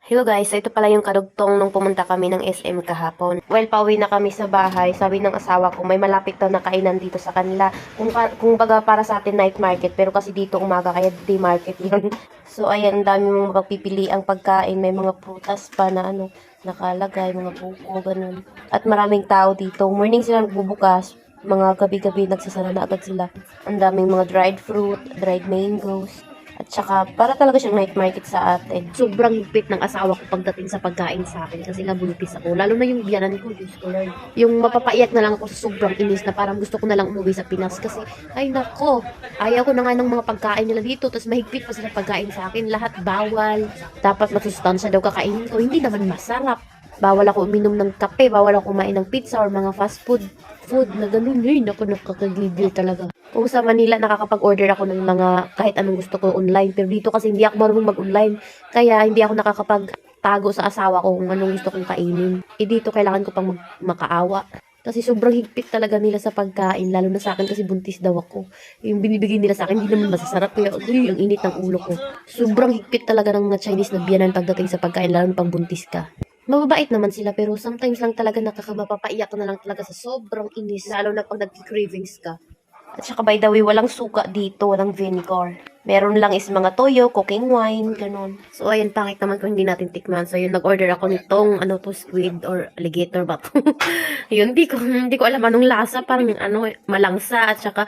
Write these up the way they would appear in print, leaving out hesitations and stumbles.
Hello guys, ito pala yung kadugtong nung pumunta kami ng SM kahapon. Well, pauwi na kami sa bahay. Sabi ng asawa ko, may malapit daw na kainan dito sa kanila. Kung baga para sa atin night market, pero kasi dito umaga kaya day market yun. So ayan, dami mong mapagpipili ang pagkain. May mga prutas pa na nakalagay, mga buko, ganun. At maraming tao dito. Morning sila nagbubukas. Mga gabi-gabi nagsasara na agad sila. Ang daming mga dried fruit, dried mangoes. At saka, para talaga siyang night market sa atin. Sobrang higpit ng asawa ko pagdating sa pagkain sa akin kasi nga buntis ako. Lalo na yung biyanan ko, Diyos ko Lord. Yung mapapaiyak na lang ako sa sobrang inis na parang gusto ko na lang umuwi sa Pinas kasi, ay nako, ayaw ko na nga ng mga pagkain nila dito. Tapos mahigpit pa sila pagkain sa akin. Lahat bawal. Dapat masustansya daw kakainin ko. Hindi naman masarap. Bawal ako uminom ng kape, bawal ako kumain ng pizza or mga fast food na ganun. Ay, naku, nakakagigil talaga. Kung sa Manila, nakakapag-order ako ng mga kahit anong gusto ko online. Pero dito kasi hindi ako marunong mag-online. Kaya hindi ako nakakapagtago sa asawa ko kung anong gusto kong kainin. Dito kailangan ko pang makaawa. Kasi sobrang higpit talaga nila sa pagkain. Lalo na sa akin kasi buntis daw ako. Yung binibigay nila sa akin, hindi naman masasarap. Kaya ang init ng ulo ko. Sobrang higpit talaga ng mga Chinese na biyanan pagdating sa pagkain. Lalo na pang buntis ka. Mababait naman sila pero sometimes lang talaga mapapaiyak na lang talaga sa sobrang inis. Lalo na pag nag-cravings ka. At saka by the way, walang suka dito, walang vinegar. Meron lang is mga toyo, cooking wine, ganun. So ayun, pangit naman kung hindi natin tikman. So yun, nag-order ako nitong, squid or alligator ba to? Yun, hindi ko alam anong lasa, parang malangsa at saka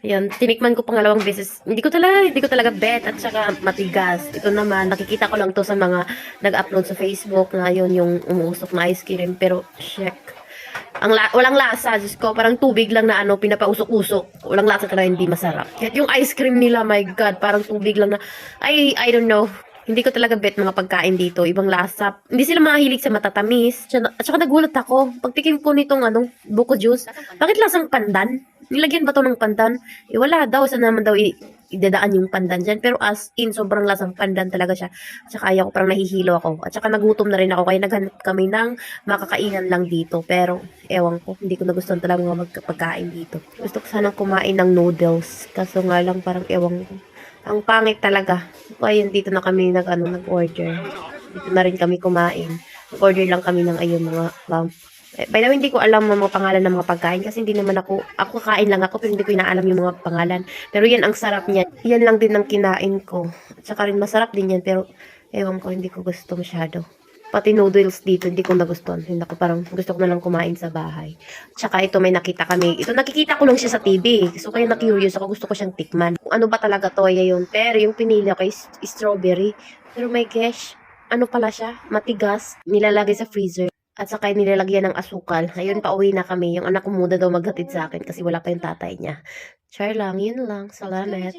yun, tinikman ko pangalawang beses. Hindi ko talaga bet at saka matigas. Ito naman, nakikita ko lang to sa mga nag-upload sa Facebook na yun yung umuusok na ice cream. Pero, check. Walang lasa, Diyos ko, parang tubig lang na pinapausok-usok. Walang lasa talaga, hindi masarap. At yung ice cream nila, my God, parang tubig lang na, I don't know. Hindi ko talaga bet mga pagkain dito. Ibang lasa. Hindi sila mahilig sa matatamis. At saka nagulat ako. Pagtikim ko nitong buko juice. Bakit lasang pandan? Nilagyan ba to ng pandan? Wala daw. Saan naman daw idadaan yung pandan dyan. Pero as in, sobrang lasang pandan talaga siya. At saka ayaw ko, parang nahihilo ako. At saka nagutom na rin ako. Kaya naghanap kami ng makakainan lang dito. Pero, ewan ko. Hindi ko nagustuhan talaga mga magpagkain dito. Gusto ko sanang kumain ng noodles. Kaso nga lang, parang ewan ko. Ang pangit talaga. Kaya dito na kami nag-order. Dito na rin kami kumain. Nag-order lang kami ng mga by the way, hindi ko alam ang mga pangalan ng mga pagkain kasi hindi naman ako kakain lang ako pero hindi ko inaalam yung mga pangalan. Pero yan ang sarap niya. Yan lang din ang kinain ko. At saka rin masarap din yan pero ewan ko, hindi ko gusto masyado. Pati noodles dito, hindi ko nagustuhan. Hindi ko parang gusto ko na lang kumain sa bahay. Tsaka ito may nakita kami. Ito nakikita ko lang siya sa TV. So kaya na-curious ako, gusto ko siyang tikman. Kung ano ba talaga toya yun. Pero yung pinili ko is strawberry. Pero my gosh, pala siya? Matigas. Nilalagay sa freezer. At saka nilalagyan ng asukal. Ayun, pauwi na kami. Yung anak ko muna daw maghatid sa akin kasi wala pa yung tatay niya. Char lang, yun lang. Salamat.